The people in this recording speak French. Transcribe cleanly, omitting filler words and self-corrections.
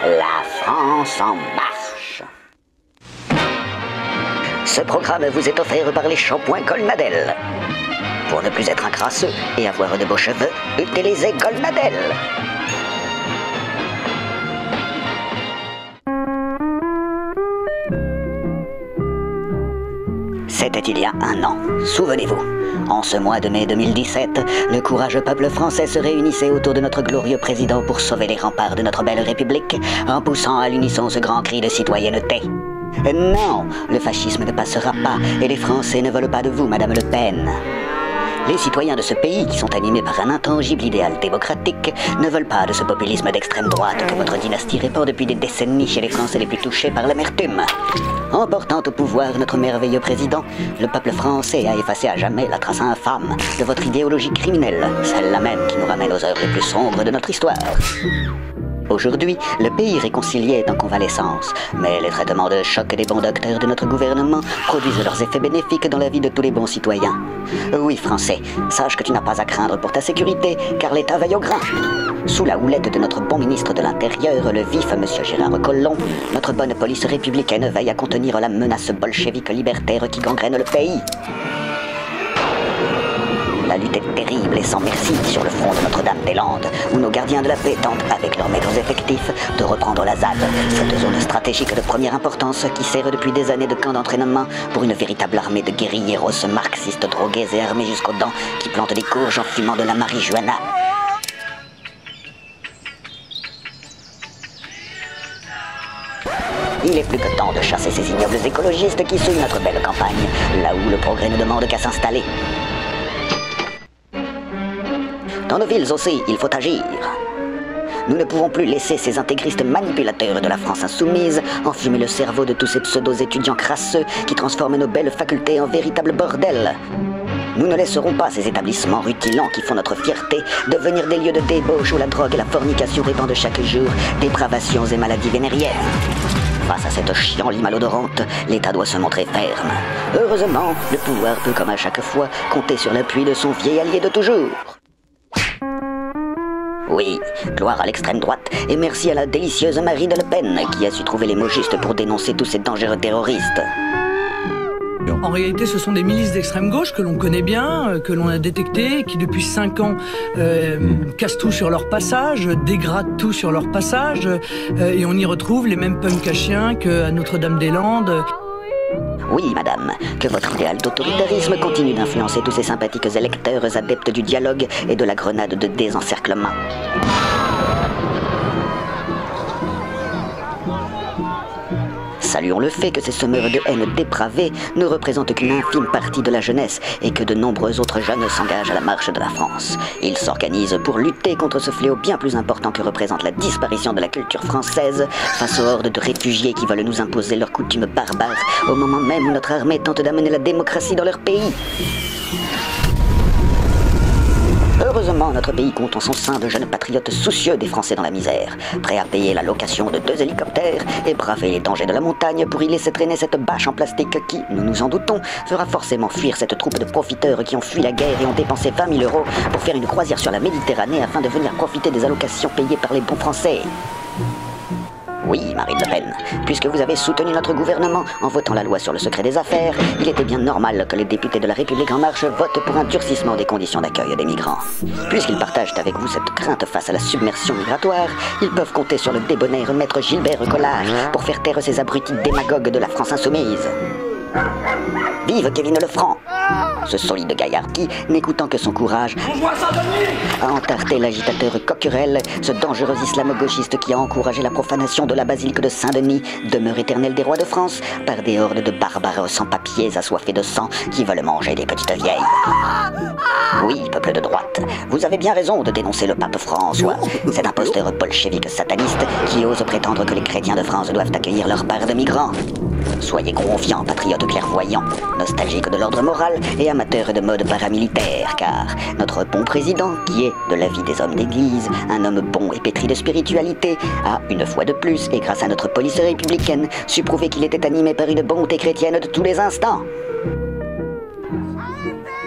La France en marche. Ce programme vous est offert par les shampoings Golnadel. Pour ne plus être un crasseux et avoir de beaux cheveux, utilisez Golnadel. C'était il y a un an, souvenez-vous. En ce mois de mai 2017, le courageux peuple français se réunissait autour de notre glorieux président pour sauver les remparts de notre belle République, en poussant à l'unisson ce grand cri de citoyenneté. Non, le fascisme ne passera pas, et les Français ne veulent pas de vous, Madame Le Pen. Les citoyens de ce pays, qui sont animés par un intangible idéal démocratique, ne veulent pas de ce populisme d'extrême droite que votre dynastie répand depuis des décennies chez les Français les plus touchés par l'amertume. En portant au pouvoir notre merveilleux président, le peuple français a effacé à jamais la trace infâme de votre idéologie criminelle, celle-là même qui nous ramène aux heures les plus sombres de notre histoire. Aujourd'hui, le pays réconcilié est en convalescence, mais les traitements de choc des bons docteurs de notre gouvernement produisent leurs effets bénéfiques dans la vie de tous les bons citoyens. Oui, Français, sache que tu n'as pas à craindre pour ta sécurité, car l'État veille au grain. Sous la houlette de notre bon ministre de l'Intérieur, le vif Monsieur Gérard Collomb, notre bonne police républicaine veille à contenir la menace bolchevique libertaire qui gangrène le pays. La lutte est terrible et sans merci sur le front de Notre-Dame-des-Landes, où nos gardiens de la paix tentent, avec leurs maigres effectifs, de reprendre la ZAD, cette zone stratégique de première importance qui sert depuis des années de camp d'entraînement pour une véritable armée de guérilleros marxistes drogués et armés jusqu'aux dents qui plantent des courges en fumant de la marijuana. Il est plus que temps de chasser ces ignobles écologistes qui souillent notre belle campagne, là où le progrès ne demande qu'à s'installer. Dans nos villes aussi, il faut agir. Nous ne pouvons plus laisser ces intégristes manipulateurs de la France insoumise enfumer le cerveau de tous ces pseudo-étudiants crasseux qui transforment nos belles facultés en véritable bordel. Nous ne laisserons pas ces établissements rutilants qui font notre fierté devenir des lieux de débauche où la drogue et la fornication répandent chaque jour dépravations et maladies vénériennes. Face à cette chienlit malodorante, l'État doit se montrer ferme. Heureusement, le pouvoir peut, comme à chaque fois, compter sur l'appui de son vieil allié de toujours. Oui, gloire à l'extrême droite, et merci à la délicieuse Marie de Le Pen, qui a su trouver les mots justes pour dénoncer tous ces dangereux terroristes. En réalité, ce sont des milices d'extrême gauche que l'on connaît bien, que l'on a détectées, qui depuis 5 ans cassent tout sur leur passage, dégradent tout sur leur passage, et on y retrouve les mêmes punks à chiens qu'à Notre-Dame-des-Landes. Oui, madame, que votre idéal d'autoritarisme continue d'influencer tous ces sympathiques électeurs adeptes du dialogue et de la grenade de désencerclement. Saluons le fait que ces semeurs de haine dépravés ne représentent qu'une infime partie de la jeunesse et que de nombreux autres jeunes s'engagent à la marche de la France. Ils s'organisent pour lutter contre ce fléau bien plus important que représente la disparition de la culture française face aux hordes de réfugiés qui veulent nous imposer leurs coutumes barbares au moment même où notre armée tente d'amener la démocratie dans leur pays. Heureusement, notre pays compte en son sein de jeunes patriotes soucieux des Français dans la misère, prêts à payer la location de 2 hélicoptères et braver les dangers de la montagne pour y laisser traîner cette bâche en plastique qui, nous nous en doutons, fera forcément fuir cette troupe de profiteurs qui ont fui la guerre et ont dépensé 20 000 € pour faire une croisière sur la Méditerranée afin de venir profiter des allocations payées par les bons Français. Oui, Marine Le Pen, puisque vous avez soutenu notre gouvernement en votant la loi sur le secret des affaires, il était bien normal que les députés de la République En Marche votent pour un durcissement des conditions d'accueil des migrants. Puisqu'ils partagent avec vous cette crainte face à la submersion migratoire, ils peuvent compter sur le débonnaire maître Gilbert Collard pour faire taire ces abrutis démagogues de la France insoumise. Vive Kevin Lefranc, ce solide gaillard qui, n'écoutant que son courage, a entarté l'agitateur Coquerel, ce dangereux islamo-gauchiste qui a encouragé la profanation de la basilique de Saint-Denis, demeure éternelle des rois de France, par des hordes de barbares sans-papiers assoiffés de sang qui veulent manger des petites vieilles. Oui, peuple de droite, vous avez bien raison de dénoncer le pape François, cet imposteur bolchevique sataniste qui ose prétendre que les chrétiens de France doivent accueillir leur part de migrants. Soyez confiants, patriotes clairvoyants, nostalgiques de l'ordre moral et amateurs de mode paramilitaire, car notre bon président, qui est, de l'avis des hommes d'église, un homme bon et pétri de spiritualité, a, une fois de plus, et grâce à notre police républicaine, su prouver qu'il était animé par une bonté chrétienne de tous les instants. Arrêtez!